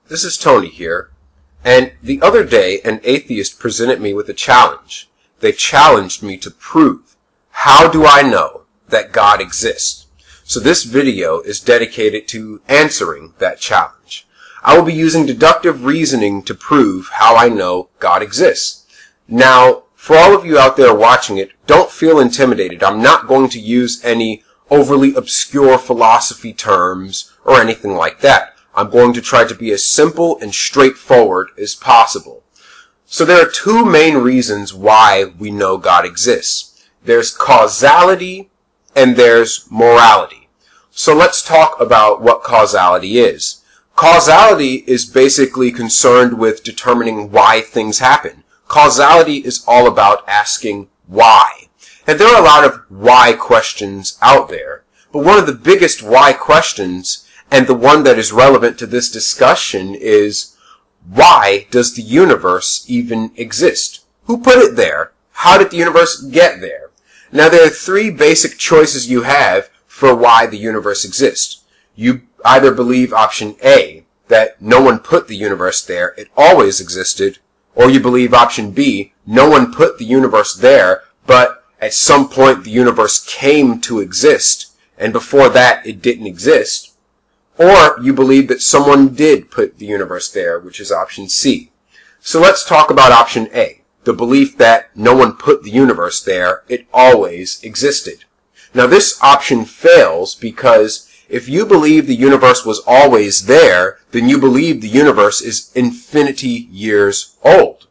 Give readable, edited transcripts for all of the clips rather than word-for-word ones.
This is Tony here, and the other day an atheist presented me with a challenge. They challenged me to prove, how do I know that God exists? So this video is dedicated to answering that challenge. I will be using deductive reasoning to prove how I know God exists. Now, for all of you out there watching it, don't feel intimidated. I'm not going to use any overly obscure philosophy terms or anything like that. I'm going to try to be as simple and straightforward as possible. So there are two main reasons why we know God exists. There's causality and there's morality. So let's talk about what causality is. Causality is basically concerned with determining why things happen. Causality is all about asking why. And there are a lot of why questions out there. But one of the biggest why questions, and the one that is relevant to this discussion, is why does the universe even exist? Who put it there? How did the universe get there? Now there are three basic choices you have for why the universe exists. You either believe option A, that no one put the universe there, it always existed, or you believe option B, no one put the universe there, but at some point the universe came to exist, and before that it didn't exist. Or you believe that someone did put the universe there, which is option C. So let's talk about option A, the belief that no one put the universe there, it always existed. Now this option fails because if you believe the universe was always there, then you believe the universe is infinity years old.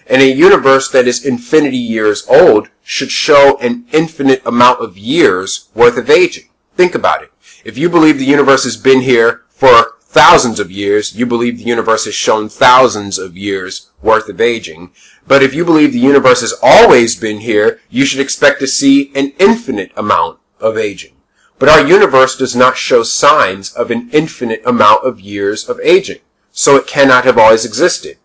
And a universe that is infinity years old should show an infinite amount of years worth of aging. Think about it. If you believe the universe has been here for thousands of years, you believe the universe has shown thousands of years worth of aging. But if you believe the universe has always been here, you should expect to see an infinite amount of aging. But our universe does not show signs of an infinite amount of years of aging, so it cannot have always existed.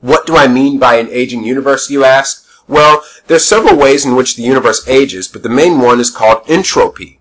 What do I mean by an aging universe, you ask? Well, there's several ways in which the universe ages, but the main one is called entropy.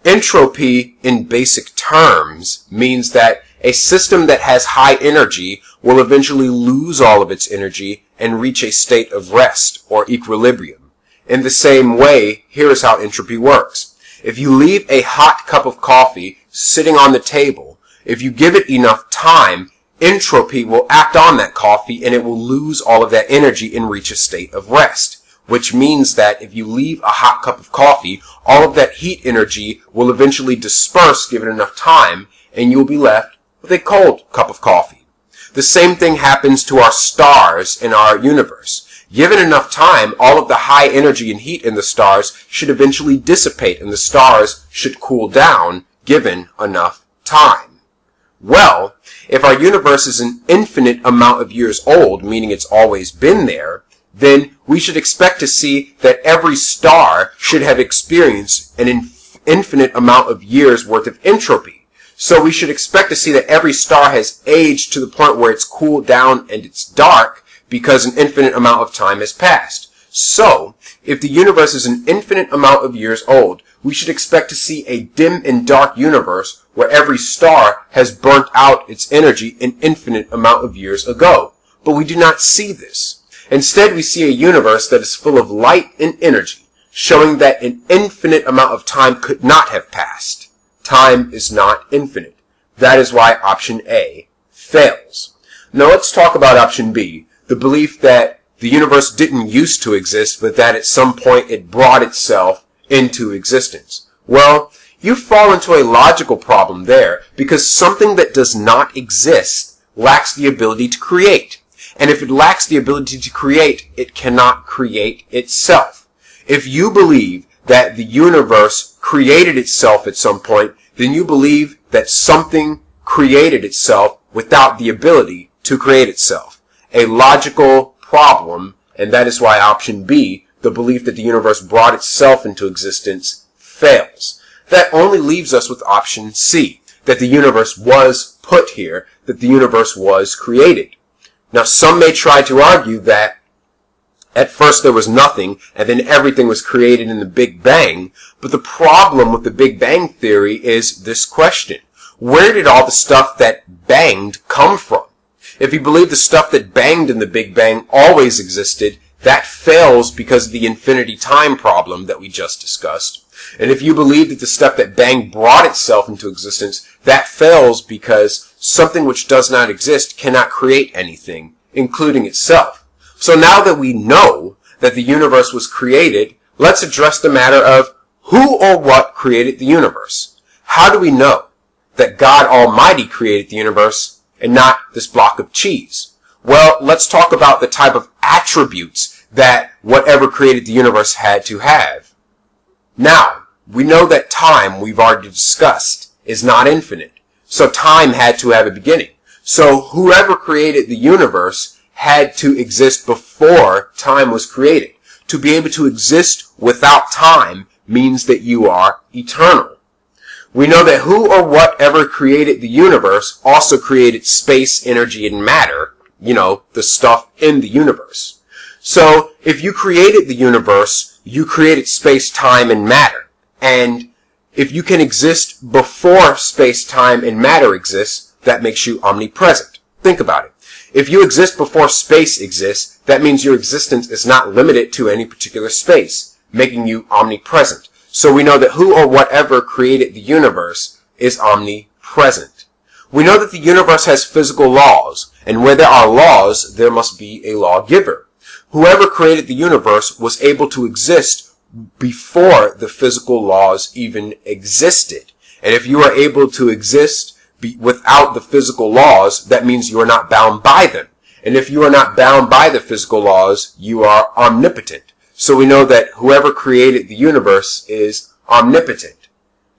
Entropy, in basic terms, means that a system that has high energy will eventually lose all of its energy and reach a state of rest or equilibrium. In the same way, here is how entropy works. If you leave a hot cup of coffee sitting on the table, if you give it enough time, entropy will act on that coffee and it will lose all of that energy and reach a state of rest. Which means that if you leave a hot cup of coffee, all of that heat energy will eventually disperse given enough time, and you'll be left with a cold cup of coffee. The same thing happens to our stars in our universe. Given enough time, all of the high energy and heat in the stars should eventually dissipate, and the stars should cool down given enough time. Well, if our universe is an infinite amount of years old, meaning it's always been there, then we should expect to see that every star should have experienced an infinite amount of years worth of entropy. So we should expect to see that every star has aged to the point where it's cooled down and it's dark because an infinite amount of time has passed. So, if the universe is an infinite amount of years old, we should expect to see a dim and dark universe where every star has burnt out its energy an infinite amount of years ago. But we do not see this. Instead, we see a universe that is full of light and energy, showing that an infinite amount of time could not have passed. Time is not infinite. That is why option A fails. Now let's talk about option B, the belief that the universe didn't used to exist, but that at some point it brought itself into existence. Well, you fall into a logical problem there, because something that does not exist lacks the ability to create. And if it lacks the ability to create, it cannot create itself. If you believe that the universe created itself at some point, then you believe that something created itself without the ability to create itself. A logical problem, and that is why option B, the belief that the universe brought itself into existence, fails. That only leaves us with option C, that the universe was put here, that the universe was created. Now, some may try to argue that at first there was nothing, and then everything was created in the Big Bang, but the problem with the Big Bang theory is this question. Where did all the stuff that banged come from? If you believe the stuff that banged in the Big Bang always existed, that fails because of the infinity time problem that we just discussed. And if you believe that the stuff that banged brought itself into existence, that fails because something which does not exist cannot create anything, including itself. So now that we know that the universe was created, let's address the matter of who or what created the universe. How do we know that God Almighty created the universe and not this block of cheese? Well, let's talk about the type of attributes that whatever created the universe had to have. Now, we know that time, we've already discussed, is not infinite. So time had to have a beginning. So whoever created the universe had to exist before time was created. To be able to exist without time means that you are eternal. We know that who or whatever created the universe also created space, energy, and matter, the stuff in the universe. So if you created the universe, you created space, time, and matter. And if you can exist before space, time, and matter exists, that makes you omnipresent. Think about it. If you exist before space exists, that means your existence is not limited to any particular space, making you omnipresent. So we know that who or whatever created the universe is omnipresent. We know that the universe has physical laws, and where there are laws, there must be a lawgiver. Whoever created the universe was able to exist before the physical laws even existed. And if you are able to exist without the physical laws, that means you are not bound by them. And if you are not bound by the physical laws, you are omnipotent. So we know that whoever created the universe is omnipotent.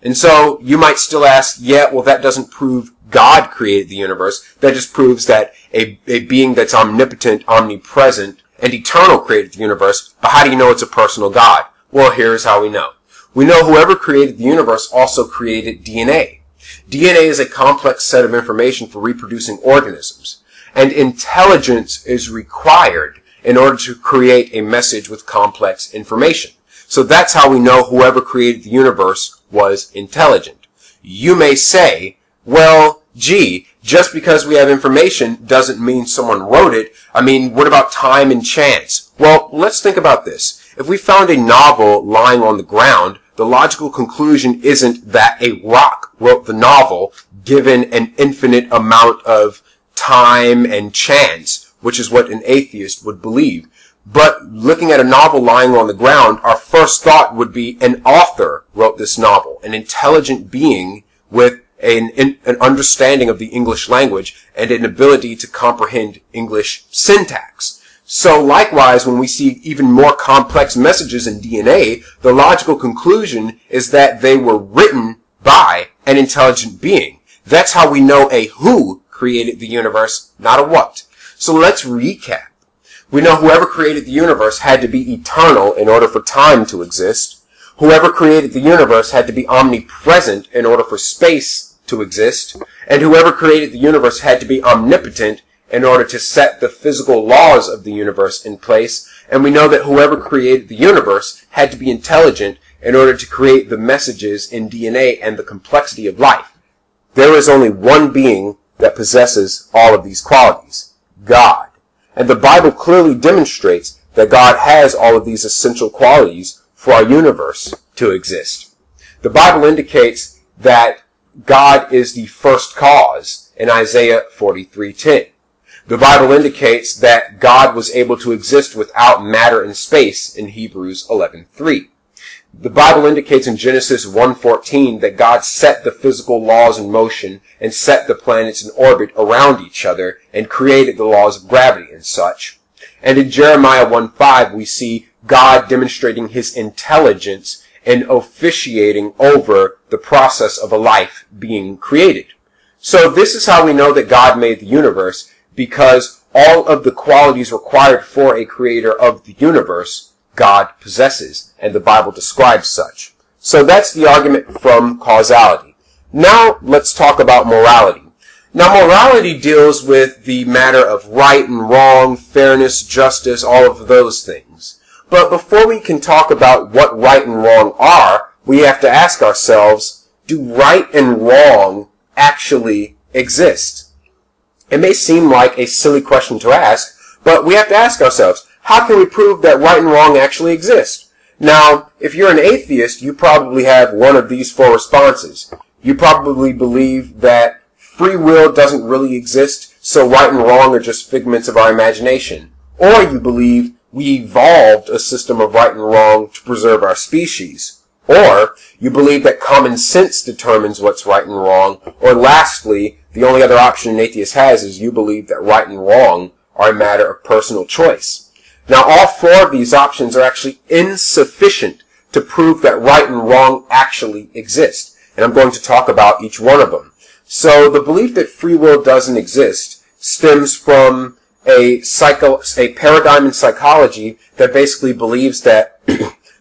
And so you might still ask, yeah, well, that doesn't prove God created the universe. That just proves that a being that's omnipotent, omnipresent, and eternal created the universe. But how do you know it's a personal God? Well, here's how we know. We know whoever created the universe also created DNA. DNA is a complex set of information for reproducing organisms. And intelligence is required in order to create a message with complex information. So that's how we know whoever created the universe was intelligent. You may say, well, gee, just because we have information doesn't mean someone wrote it. I mean, what about time and chance? Well, let's think about this. If we found a novel lying on the ground, the logical conclusion isn't that a rock wrote the novel given an infinite amount of time and chance, which is what an atheist would believe. But looking at a novel lying on the ground, our first thought would be an author wrote this novel, an intelligent being with an understanding of the English language and an ability to comprehend English syntax. So likewise, when we see even more complex messages in DNA, the logical conclusion is that they were written by an intelligent being. That's how we know a who created the universe, not a what. So let's recap. We know whoever created the universe had to be eternal in order for time to exist. Whoever created the universe had to be omnipresent in order for space to exist. And whoever created the universe had to be omnipotent in order to set the physical laws of the universe in place. And we know that whoever created the universe had to be intelligent in order to create the messages in DNA and the complexity of life. There is only one being that possesses all of these qualities, God. And the Bible clearly demonstrates that God has all of these essential qualities for our universe to exist. The Bible indicates that God is the first cause in Isaiah 43:10. The Bible indicates that God was able to exist without matter and space in Hebrews 11:3. The Bible indicates in Genesis 1:14 that God set the physical laws in motion and set the planets in orbit around each other and created the laws of gravity and such. And in Jeremiah 1:5 we see God demonstrating his intelligence and officiating over the process of a life being created. So this is how we know that God made the universe, because all of the qualities required for a creator of the universe, God possesses, and the Bible describes such. So that's the argument from causality. Now let's talk about morality. Now morality deals with the matter of right and wrong, fairness, justice, all of those things. But before we can talk about what right and wrong are, we have to ask ourselves, do right and wrong actually exist? It may seem like a silly question to ask, but we have to ask ourselves, how can we prove that right and wrong actually exist? Now, if you're an atheist, you probably have one of these four responses. You probably believe that free will doesn't really exist, so right and wrong are just figments of our imagination. Or you believe we evolved a system of right and wrong to preserve our species. Or you believe that common sense determines what's right and wrong. Or lastly, the only other option an atheist has is you believe that right and wrong are a matter of personal choice. Now, all four of these options are actually insufficient to prove that right and wrong actually exist. And I'm going to talk about each one of them. So the belief that free will doesn't exist stems from a paradigm in psychology that basically believes that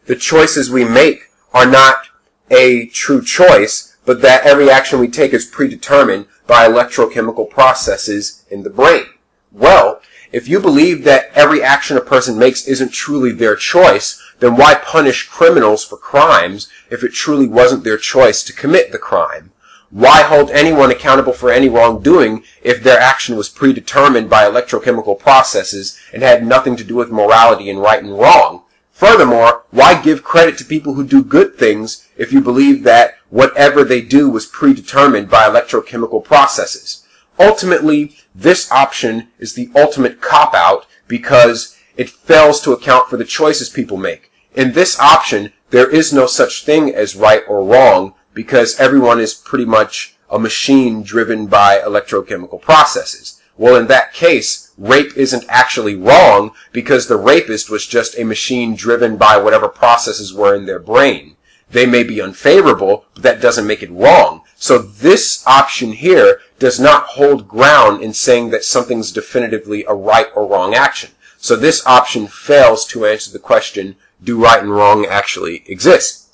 the choices we make are not a true choice, but that every action we take is predetermined by electrochemical processes in the brain. Well, if you believe that every action a person makes isn't truly their choice, then why punish criminals for crimes if it truly wasn't their choice to commit the crime? Why hold anyone accountable for any wrongdoing if their action was predetermined by electrochemical processes and had nothing to do with morality and right and wrong? Furthermore, why give credit to people who do good things if you believe that whatever they do was predetermined by electrochemical processes? Ultimately, this option is the ultimate cop-out because it fails to account for the choices people make. In this option, there is no such thing as right or wrong because everyone is pretty much a machine driven by electrochemical processes. Well, in that case, rape isn't actually wrong because the rapist was just a machine driven by whatever processes were in their brain. They may be unfavorable, but that doesn't make it wrong. So this option here does not hold ground in saying that something's definitively a right or wrong action. So this option fails to answer the question, do right and wrong actually exist?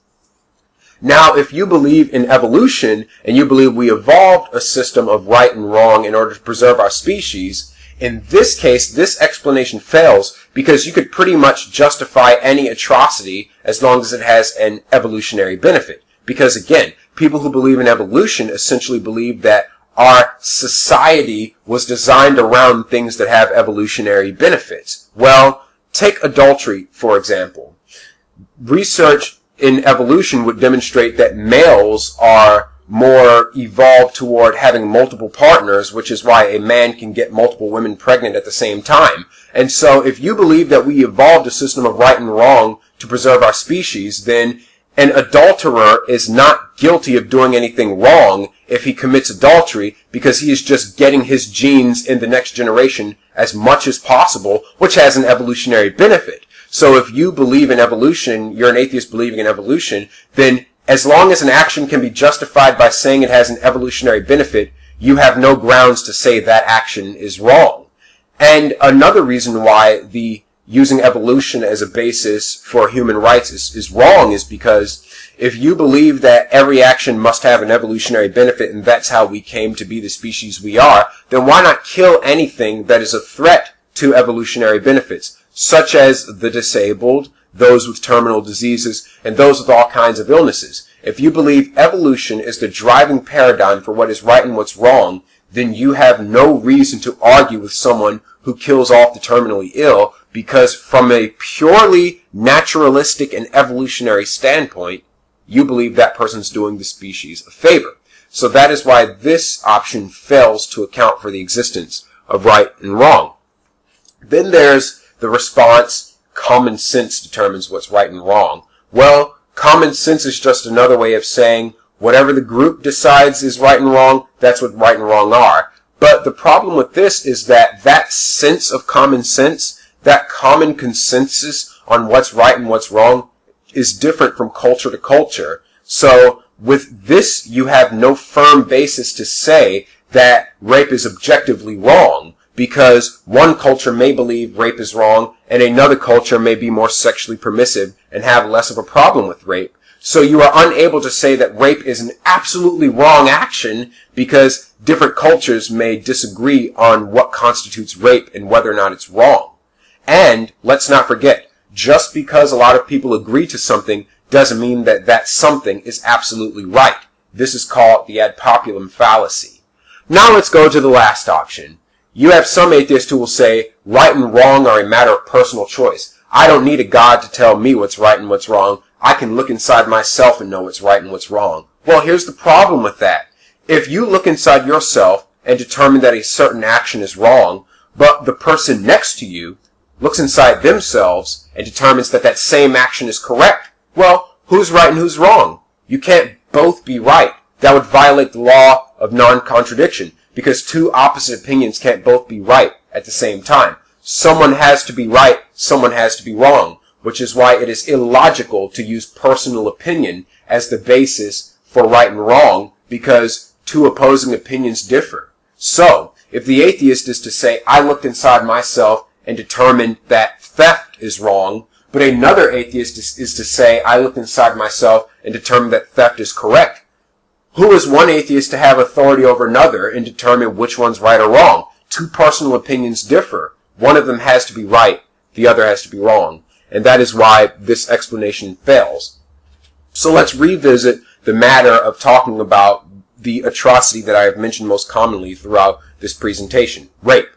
Now, if you believe in evolution and you believe we evolved a system of right and wrong in order to preserve our species, in this case, this explanation fails because you could pretty much justify any atrocity as long as it has an evolutionary benefit. Because again, people who believe in evolution essentially believe that our society was designed around things that have evolutionary benefits. Well, take adultery, for example. Research in evolution would demonstrate that males are more evolved toward having multiple partners, which is why a man can get multiple women pregnant at the same time. And so if you believe that we evolved a system of right and wrong to preserve our species, then an adulterer is not guilty of doing anything wrong if he commits adultery because he is just getting his genes in the next generation as much as possible, which has an evolutionary benefit. So if you believe in evolution, you're an atheist believing in evolution, then as long as an action can be justified by saying it has an evolutionary benefit, you have no grounds to say that action is wrong. And another reason why the using evolution as a basis for human rights is wrong is because if you believe that every action must have an evolutionary benefit and that's how we came to be the species we are, then why not kill anything that is a threat to evolutionary benefits, such as the disabled, those with terminal diseases, and those with all kinds of illnesses? If you believe evolution is the driving paradigm for what is right and what's wrong, then you have no reason to argue with someone who kills off the terminally ill, because from a purely naturalistic and evolutionary standpoint, you believe that person's doing the species a favor. So that is why this option fails to account for the existence of right and wrong. Then there's the response, common sense determines what's right and wrong. Well, common sense is just another way of saying whatever the group decides is right and wrong, that's what right and wrong are. But the problem with this is that that sense of common sense, that common consensus on what's right and what's wrong, is different from culture to culture. So with this, you have no firm basis to say that rape is objectively wrong, because one culture may believe rape is wrong, and another culture may be more sexually permissive and have less of a problem with rape. So you are unable to say that rape is an absolutely wrong action because different cultures may disagree on what constitutes rape and whether or not it's wrong. And let's not forget, just because a lot of people agree to something doesn't mean that that something is absolutely right. This is called the ad populum fallacy. Now let's go to the last option. You have some atheists who will say right and wrong are a matter of personal choice. I don't need a God to tell me what's right and what's wrong. I can look inside myself and know what's right and what's wrong. Well, here's the problem with that. If you look inside yourself and determine that a certain action is wrong, but the person next to you looks inside themselves and determines that that same action is correct, well, who's right and who's wrong? You can't both be right. That would violate the law of non-contradiction, because two opposite opinions can't both be right at the same time. Someone has to be right, someone has to be wrong, which is why it is illogical to use personal opinion as the basis for right and wrong, because two opposing opinions differ. So, if the atheist is to say, I looked inside myself and determined that theft is wrong, but another atheist is to say, I looked inside myself and determined that theft is correct, who is one atheist to have authority over another and determine which one's right or wrong? Two personal opinions differ. One of them has to be right, the other has to be wrong. And that is why this explanation fails. So let's revisit the matter of talking about the atrocity that I have mentioned most commonly throughout this presentation, rape.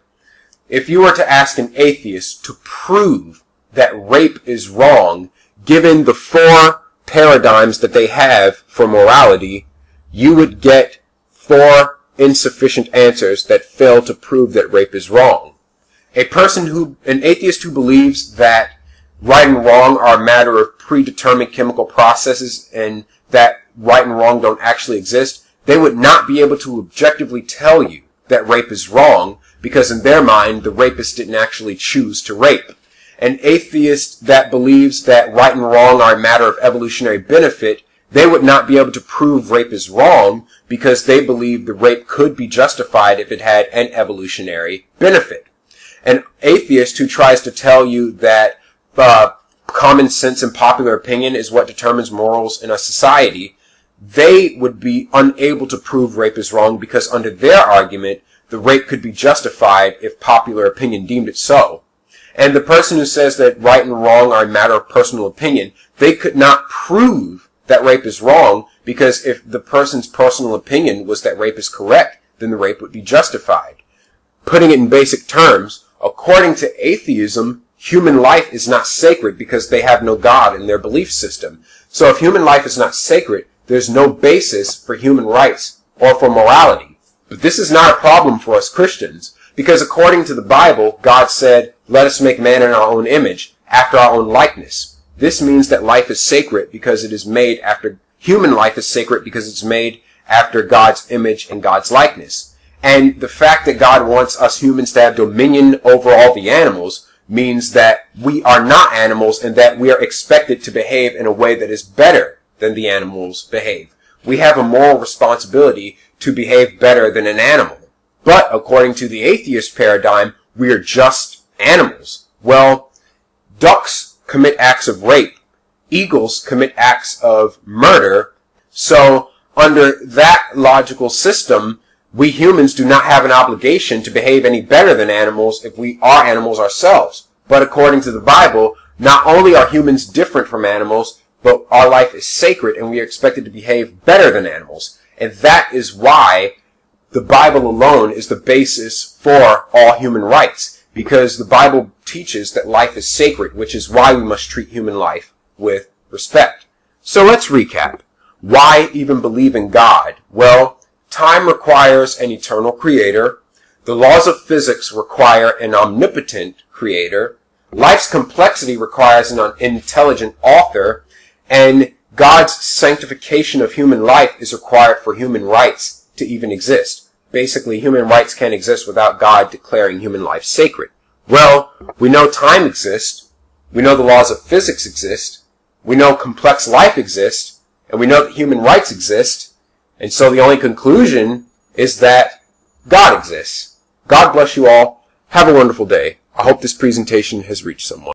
If you were to ask an atheist to prove that rape is wrong, given the four paradigms that they have for morality, you would get 4 insufficient answers that fail to prove that rape is wrong. An atheist who believes that right and wrong are a matter of predetermined chemical processes and that right and wrong don't actually exist, they would not be able to objectively tell you that rape is wrong, because in their mind, the rapist didn't actually choose to rape. An atheist that believes that right and wrong are a matter of evolutionary benefit, they would not be able to prove rape is wrong because they believe the rape could be justified if it had an evolutionary benefit. An atheist who tries to tell you that common sense and popular opinion is what determines morals in a society, they would be unable to prove rape is wrong because under their argument, the rape could be justified if popular opinion deemed it so. And the person who says that right and wrong are a matter of personal opinion, they could not prove that rape is wrong, because if the person's personal opinion was that rape is correct, then the rape would be justified. Putting it in basic terms, according to atheism, human life is not sacred because they have no God in their belief system. So if human life is not sacred, there's no basis for human rights or for morality. But this is not a problem for us Christians, because according to the Bible, God said, let us make man in our own image, after our own likeness. This means that life is sacred because it is made after, human life is sacred because it's made after God's image and God's likeness. And the fact that God wants us humans to have dominion over all the animals means that we are not animals and that we are expected to behave in a way that is better than the animals behave. We have a moral responsibility to behave better than an animal. But according to the atheist paradigm, we are just animals. Well, ducks commit acts of rape. Eagles commit acts of murder. So under that logical system, we humans do not have an obligation to behave any better than animals if we are animals ourselves. But according to the Bible, not only are humans different from animals, but our life is sacred and we are expected to behave better than animals. And that is why the Bible alone is the basis for all human rights. Because the Bible teaches that life is sacred, which is why we must treat human life with respect. So let's recap. Why even believe in God? Well, time requires an eternal creator. The laws of physics require an omnipotent creator. Life's complexity requires an intelligent author. And God's sanctification of human life is required for human rights to even exist. Basically, human rights can't exist without God declaring human life sacred. Well, we know time exists. We know the laws of physics exist. We know complex life exists. And we know that human rights exist. And so the only conclusion is that God exists. God bless you all. Have a wonderful day. I hope this presentation has reached someone.